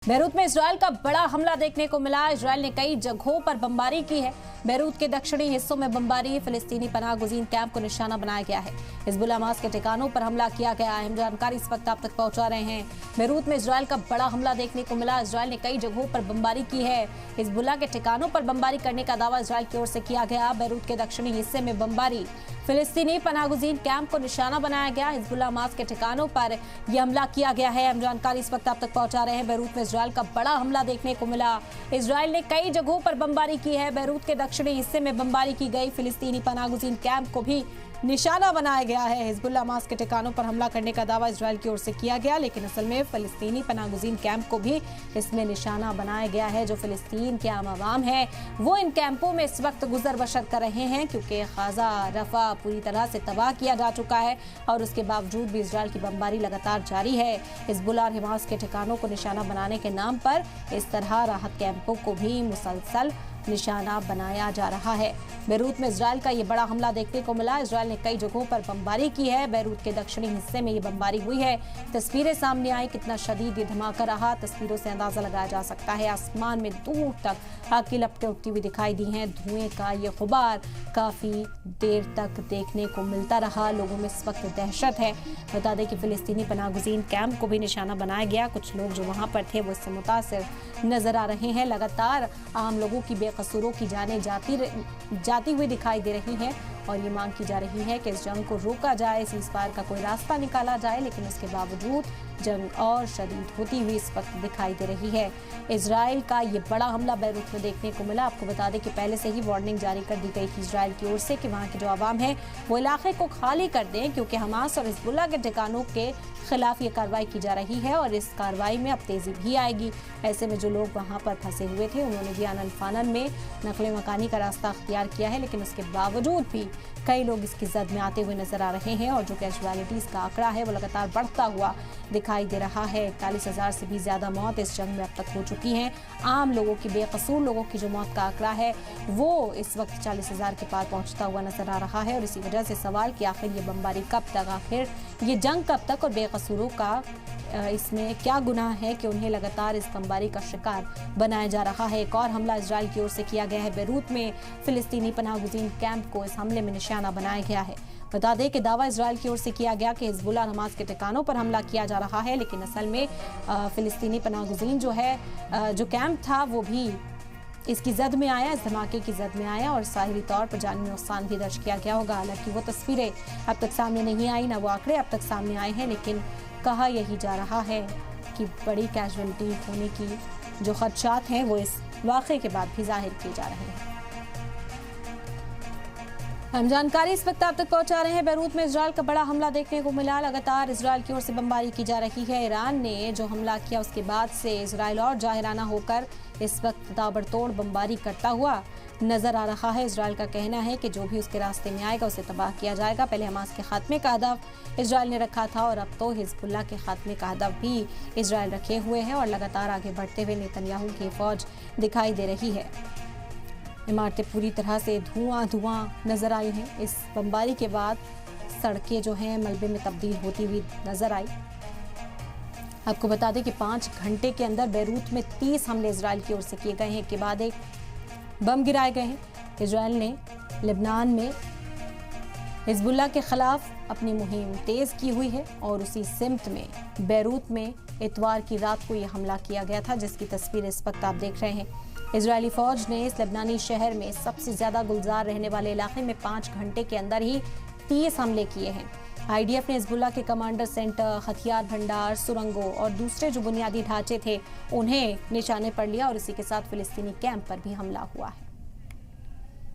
Beirut में Israel का बड़ा हमला देखने को मिला। इजरायल ने कई जगहों पर बमबारी की है। बेरूत के दक्षिणी हिस्सों में बमबारी, फिलिस्तीनी पनाह गुज़ीन कैंप को निशाना बनाया गया है। हिजबुल्लाह हमास के ठिकानों पर हमला किया गया है। हम जानकारी इस वक्त आप तक पहुंचा रहे हैं। बेरूत में इजरायल का बड़ा हमला देखने को मिला। इजरायल ने कई जगहों पर बमबारी की है। हिजबुल्लाह के ठिकानों पर बमबारी करने का दावा इजरायल की ओर से किया गया। बेरूत के दक्षिणी हिस्से में बमबारी, फिलिस्तीनी पनाह गुज़ीन कैंप को निशाना बनाया गया। हिजबुल्लाह हमास के ठिकानों पर यह हमला किया गया है। हम जानकारी इस वक्त आप तक पहुंचा रहे हैं। बेरूत में इजरायल का बड़ा हमला देखने को मिला। इजरायल ने कई जगहों पर बमबारी की है। बेरूत के दक्षिणी हिस्से में बमबारी की गई। फिलिस्तीनी पनाह गुज़ीन कैंप को भी निशाना बनाया गया है। हिजबुल्लाह हमास के ठिकानों पर हमला करने का दावा इजरायल की ओर से किया गया, लेकिन असल में फिलिस्तीनी पनाह गुज़ीन कैंप को भी इसमें निशाना बनाया गया है। जो फिलिस्तीन के आम आवाम है वो इन कैंपों में इस वक्त गुजर बसर कर रहे हैं, क्योंकि गाज़ा रफा पूरी तरह से तबाह किया जा चुका है और उसके बावजूद भी इजरायल की बमबारी लगातार जारी है। हिजबुल्लाह और हमास के ठिकानों को निशाना बनाने के नाम पर इस तरह राहत कैंपों को भी मुसलसल निशाना बनाया जा रहा है। बेरूत में इजरायल का ये बड़ा हमला देखने को मिला। इजरायल ने कई जगहों पर बमबारी की है। बेरूत के दक्षिणी हिस्से में ये बमबारी हुई है। तस्वीरें सामने आई, कितना शदीद ये धमाका रहा, तस्वीरों से अंदाजा लगाया जा सकता है। आसमान में दूर तक आग की लपटें उठती हुई दिखाई दी हैं। धुएं का ये गुबार काफ़ी देर तक देखने को मिलता रहा। लोगों में इस वक्त दहशत है। बता दें कि फिलिस्तीनी पनाह गुज़ीन कैंप को भी निशाना बनाया गया। कुछ लोग जो वहाँ पर थे वो इससे मुतासिर नजर आ रहे हैं। लगातार आम लोगों की बेकसूरों की जानें जाती हुई दिखाई दे रही हैं और ये मांग की जा रही है कि इस जंग को रोका जाए, सीज़फायर का कोई रास्ता निकाला जाए, लेकिन उसके बावजूद जंग और शदीद होती हुई इस वक्त दिखाई दे रही है। इजराइल का ये बड़ा हमला बेरूत में देखने को मिला। आपको बता दें कि पहले से ही वार्निंग जारी कर दी गई थी इजराइल की ओर से कि वहाँ के जो आवाम है वो इलाके को खाली कर दें, क्योंकि हमास और हिजबुल्लाह के ठिकानों के खिलाफ ये कार्रवाई की जा रही है और इस कार्रवाई में अब तेजी भी आएगी। ऐसे में जो लोग वहाँ पर फंसे हुए थे उन्होंने भी आनन फानन में नकले मकानी का रास्ता अख्तियार किया है, लेकिन उसके बावजूद भी कई लोग इसकी जद में आते हुए नजर आ रहे हैं और जो कैजुअलिटीज़ का आंकड़ा है वो लगातार बढ़ता हुआ दिखाई दे रहा है। 41,000 से भी ज़्यादा मौत इस जंग में अब तक हो चुकी हैं। आम लोगों की, बेकसूर लोगों की जो मौत का आंकड़ा है वो इस वक्त 40,000 के पार पहुंचता हुआ नजर आ रहा है। और इसी वजह से सवाल कि आखिर ये बमबारी कब तक, आखिर ये जंग कब तक और बेकसूरों का इसमें क्या गुनाह है कि उन्हें लगातार इस बमबारी का शिकार बनाया जा रहा है। एक और हमला इजराइल की ओर से किया गया है। बेरूत में फिलिस्तीनी पनाह गुज़ीन कैंप को इस हमले में निशाना बनाया गया है। बता दें कि दावा इजराइल की ओर से किया गया कि हिजबुल्लाह और हमास के ठिकानों पर हमला किया जा रहा है, लेकिन असल में फिलिस्तीनी पनाह गुज़ीन जो है, जो कैंप था वो भी इसकी जद में आया, इस धमाके की जद में आया और ज़ाहिरी तौर पर जानी नुकसान भी दर्ज किया गया होगा। हालांकि वो तस्वीरें अब तक सामने नहीं आई, ना वो आंकड़े अब तक सामने आए हैं, लेकिन कहा यही जा रहा है कि बड़ी कैजुअलिटी होने की जो खदशात हैं वो इस वाक़े के बाद भी जाहिर किए जा रहे हैं। हम जानकारी इस वक्त आप तक पहुंचा रहे हैं। बेरूत में इजरायल का बड़ा हमला देखने को मिला। लगातार इजरायल की ओर से बमबारी की जा रही है। ईरान ने जो हमला किया उसके बाद से इजरायल और जाहिराना होकर इस वक्त ताबड़तोड़ बमबारी करता हुआ नजर आ रहा है। इजरायल का कहना है कि जो भी उसके रास्ते में आएगा उसे तबाह किया जाएगा। पहले हमास के खात्मे का हदफ इजरायल ने रखा था और अब तो हिजबुल्लाह के खात्मे का हदफ भी इजरायल रखे हुए हैं और लगातार आगे बढ़ते हुए नेतन्याहू की फौज दिखाई दे रही है। इमारतें पूरी तरह से धुआं नजर आई हैं। इस बमबारी के बाद सड़कें जो हैं मलबे में तब्दील होती हुई नजर आई। आपको बता दें कि 5 घंटे के अंदर बेरूत में 30 हमले इजरायल की ओर से किए गए हैं। के बाद एक बम गिराए गए हैं। इजरायल ने लेबनान में हिजबुल्लाह के खिलाफ अपनी मुहिम तेज़ की हुई है और उसी सिमत में बेरूत में इतवार की रात को यह हमला किया गया था, जिसकी तस्वीर इस वक्त आप देख रहे हैं। इजरायली फ़ौज ने इस लेबनानी शहर में सबसे ज़्यादा गुलजार रहने वाले इलाके में 5 घंटे के अंदर ही 30 हमले किए हैं। IDF ने हिजबुल्लाह के कमांडर सेंटर, हथियार भंडार, सुरंगों और दूसरे जो बुनियादी ढांचे थे उन्हें निशाने पर लिया और इसी के साथ फिलिस्तीनी कैंप पर भी हमला हुआ है।